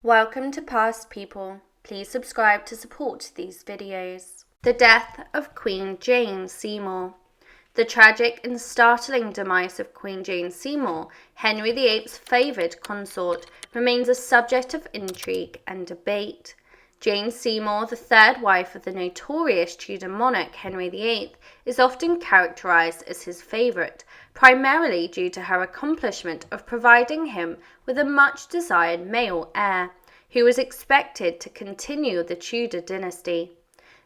Welcome to Past People. Please subscribe to support these videos. The death of Queen Jane Seymour. The tragic and startling demise of Queen Jane Seymour, Henry VIII's favoured consort, remains a subject of intrigue and debate. Jane Seymour, the third wife of the notorious Tudor monarch Henry VIII, is often characterized as his favourite, primarily due to her accomplishment of providing him with a much-desired male heir, who was expected to continue the Tudor dynasty.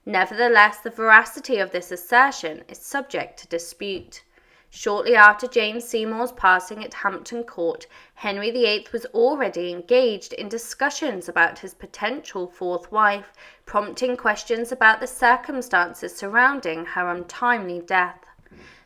Nevertheless, the veracity of this assertion is subject to dispute. Shortly after Jane Seymour's passing at Hampton Court, Henry VIII was already engaged in discussions about his potential fourth wife, prompting questions about the circumstances surrounding her untimely death.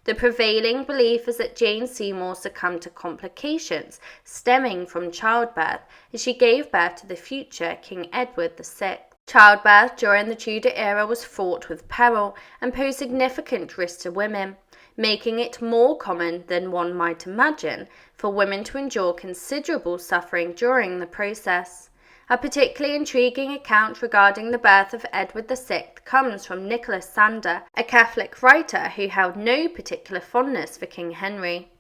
The prevailing belief is that Jane Seymour succumbed to complications stemming from childbirth as she gave birth to the future King Edward VI. Childbirth during the Tudor era was fraught with peril and posed significant risks to women, making it more common than one might imagine for women to endure considerable suffering during the process. A particularly intriguing account regarding the birth of Edward VI comes from Nicholas Sander, a Catholic writer who held no particular fondness for King Henry.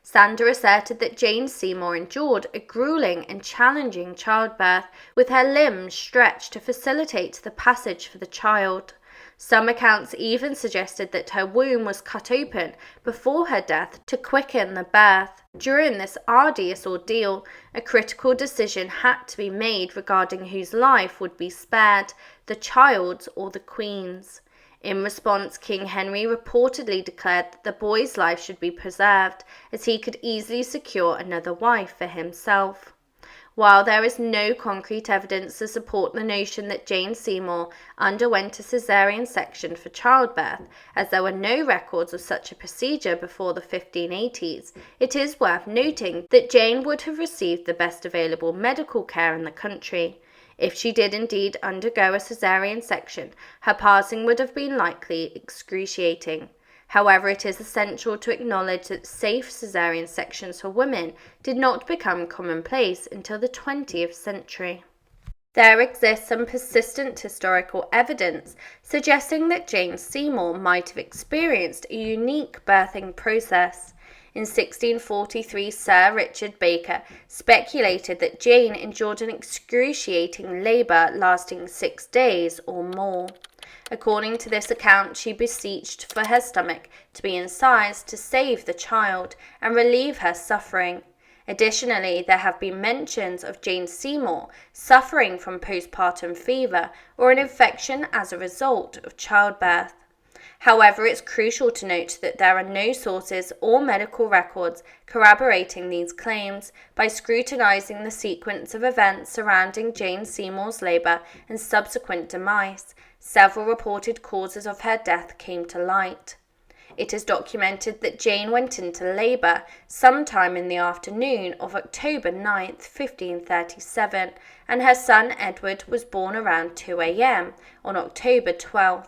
Sander asserted that Jane Seymour endured a grueling and challenging childbirth, with her limbs stretched to facilitate the passage for the child. Some accounts even suggested that her womb was cut open before her death to quicken the birth. During this arduous ordeal, a critical decision had to be made regarding whose life would be spared, the child's or the Queen's. In response, King Henry reportedly declared that the boy's life should be preserved, as he could easily secure another wife for himself. While there is no concrete evidence to support the notion that Jane Seymour underwent a caesarean section for childbirth, as there were no records of such a procedure before the 1580s, it is worth noting that Jane would have received the best available medical care in the country. If she did indeed undergo a caesarean section, her passing would have been likely excruciating. However, it is essential to acknowledge that safe caesarean sections for women did not become commonplace until the 20th century. There exists some persistent historical evidence suggesting that Jane Seymour might have experienced a unique birthing process. In 1643, Sir Richard Baker speculated that Jane endured an excruciating labour lasting 6 days or more. According to this account, she beseeched for her stomach to be incised to save the child and relieve her suffering. Additionally, there have been mentions of Jane Seymour suffering from postpartum fever or an infection as a result of childbirth. However, it's crucial to note that there are no sources or medical records corroborating these claims. By scrutinizing the sequence of events surrounding Jane Seymour's labour and subsequent demise, several reported causes of her death came to light. It is documented that Jane went into labour sometime in the afternoon of October 9, 1537, and her son Edward was born around 2 a.m. on October 12th.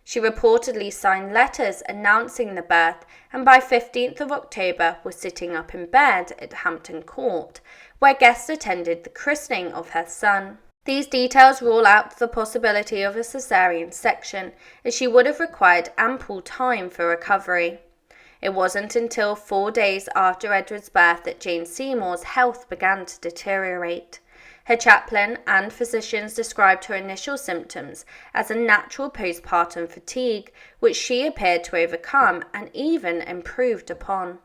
She reportedly signed letters announcing the birth, and by 15th of October was sitting up in bed at Hampton Court, where guests attended the christening of her son. These details rule out the possibility of a caesarean section, as she would have required ample time for recovery. It wasn't until 4 days after Edward's birth that Jane Seymour's health began to deteriorate. Her chaplain and physicians described her initial symptoms as a natural postpartum fatigue, which she appeared to overcome and even improved upon.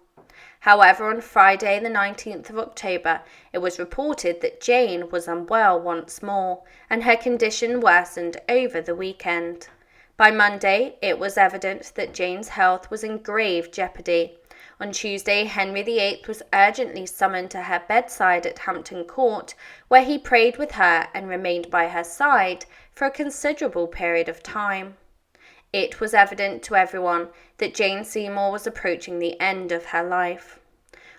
However, on Friday the 19th of October, it was reported that Jane was unwell once more, and her condition worsened over the weekend. By Monday, it was evident that Jane's health was in grave jeopardy. On Tuesday, Henry VIII was urgently summoned to her bedside at Hampton Court, where he prayed with her and remained by her side for a considerable period of time. It was evident to everyone that Jane Seymour was approaching the end of her life.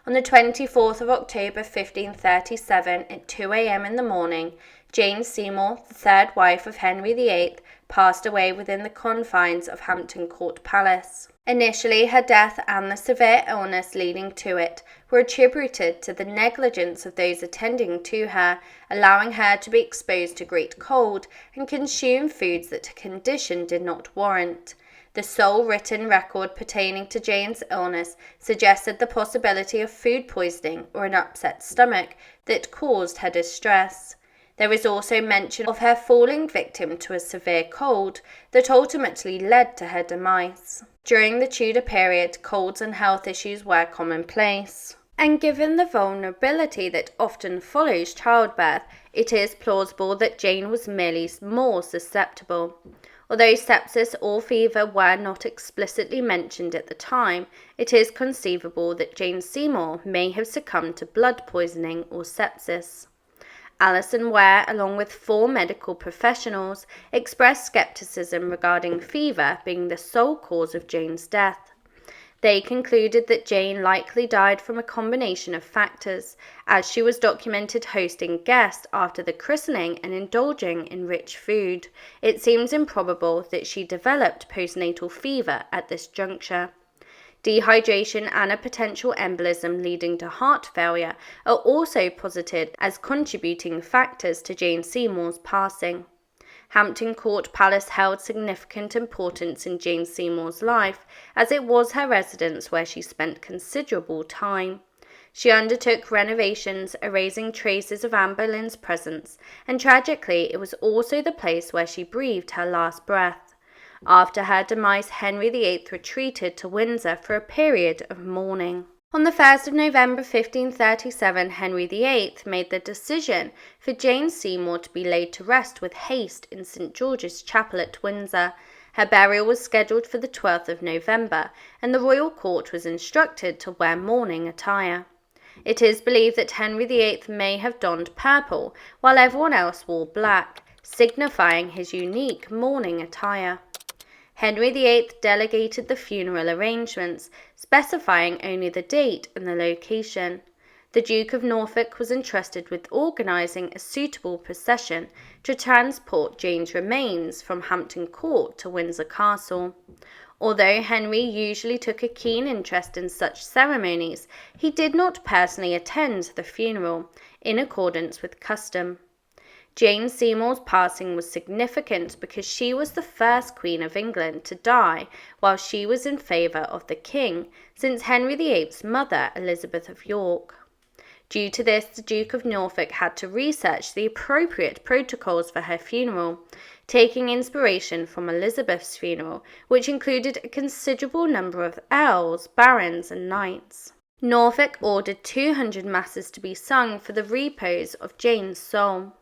On the 24th of October 1537, at 2 a.m. in the morning, Jane Seymour, the third wife of Henry VIII, passed away within the confines of Hampton Court Palace. Initially, her death and the severe illness leading to it were attributed to the negligence of those attending to her, allowing her to be exposed to great cold and consume foods that her condition did not warrant. The sole written record pertaining to Jane's illness suggested the possibility of food poisoning or an upset stomach that caused her distress. There is also mention of her falling victim to a severe cold that ultimately led to her demise. During the Tudor period, colds and health issues were commonplace. And given the vulnerability that often follows childbirth, it is plausible that Jane was merely more susceptible. Although sepsis or fever were not explicitly mentioned at the time, it is conceivable that Jane Seymour may have succumbed to blood poisoning or sepsis. Alison Ware, along with 4 medical professionals, expressed skepticism regarding fever being the sole cause of Jane's death. They concluded that Jane likely died from a combination of factors, as she was documented hosting guests after the christening and indulging in rich food. It seems improbable that she developed postnatal fever at this juncture. Dehydration and a potential embolism leading to heart failure are also posited as contributing factors to Jane Seymour's passing. Hampton Court Palace held significant importance in Jane Seymour's life, as it was her residence where she spent considerable time. She undertook renovations, erasing traces of Anne Boleyn's presence, and tragically it was also the place where she breathed her last breath. After her demise, Henry VIII retreated to Windsor for a period of mourning. On the 1st of November 1537, Henry VIII made the decision for Jane Seymour to be laid to rest with haste in St George's Chapel at Windsor. Her burial was scheduled for the 12th of November, and the royal court was instructed to wear mourning attire. It is believed that Henry VIII may have donned purple, while everyone else wore black, signifying his unique mourning attire. Henry VIII delegated the funeral arrangements, specifying only the date and the location. The Duke of Norfolk was entrusted with organising a suitable procession to transport Jane's remains from Hampton Court to Windsor Castle. Although Henry usually took a keen interest in such ceremonies, he did not personally attend the funeral, in accordance with custom. Jane Seymour's passing was significant because she was the first Queen of England to die while she was in favour of the King since Henry VIII's mother, Elizabeth of York. Due to this, the Duke of Norfolk had to research the appropriate protocols for her funeral, taking inspiration from Elizabeth's funeral, which included a considerable number of earls, barons and knights. Norfolk ordered 200 masses to be sung for the repose of Jane's soul.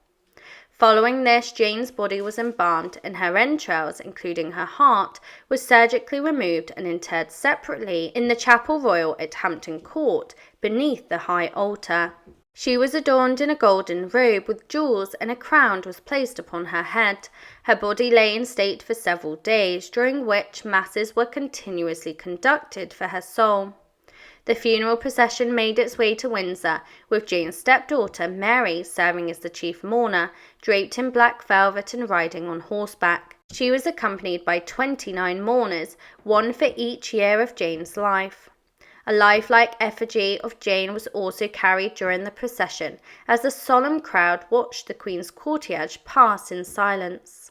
Following this, Jane's body was embalmed and her entrails, including her heart, were surgically removed and interred separately in the Chapel Royal at Hampton Court, beneath the high altar. She was adorned in a golden robe with jewels, and a crown was placed upon her head. Her body lay in state for several days, during which masses were continuously conducted for her soul. The funeral procession made its way to Windsor, with Jane's stepdaughter Mary serving as the chief mourner, draped in black velvet and riding on horseback. She was accompanied by 29 mourners, one for each year of Jane's life. A lifelike effigy of Jane was also carried during the procession, as the solemn crowd watched the Queen's cortege pass in silence.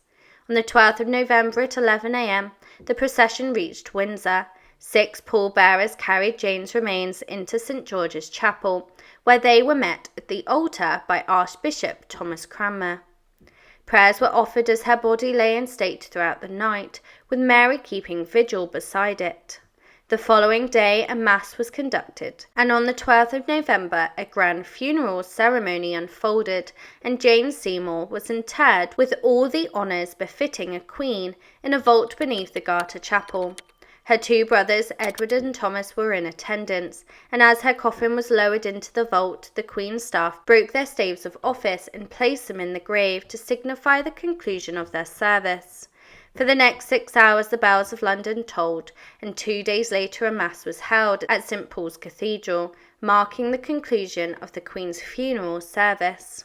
On the 12th of November at 11 a.m., the procession reached Windsor. 6 pallbearers carried Jane's remains into St George's Chapel, where they were met at the altar by Archbishop Thomas Cranmer. Prayers were offered as her body lay in state throughout the night, with Mary keeping vigil beside it. The following day a mass was conducted, and on the 12th of November a grand funeral ceremony unfolded, and Jane Seymour was interred with all the honours befitting a queen in a vault beneath the Garter Chapel. Her 2 brothers, Edward and Thomas, were in attendance, and as her coffin was lowered into the vault, the Queen's staff broke their staves of office and placed them in the grave to signify the conclusion of their service. For the next 6 hours the bells of London tolled, and 2 days later a mass was held at St Paul's Cathedral, marking the conclusion of the Queen's funeral service.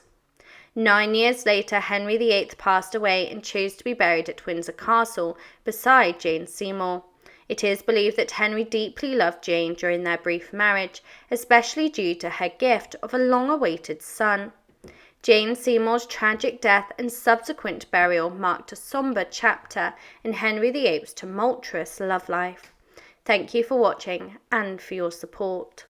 9 years later, Henry VIII passed away and chose to be buried at Windsor Castle beside Jane Seymour. It is believed that Henry deeply loved Jane during their brief marriage, especially due to her gift of a long-awaited son. Jane Seymour's tragic death and subsequent burial marked a somber chapter in Henry VIII's tumultuous love life. Thank you for watching and for your support.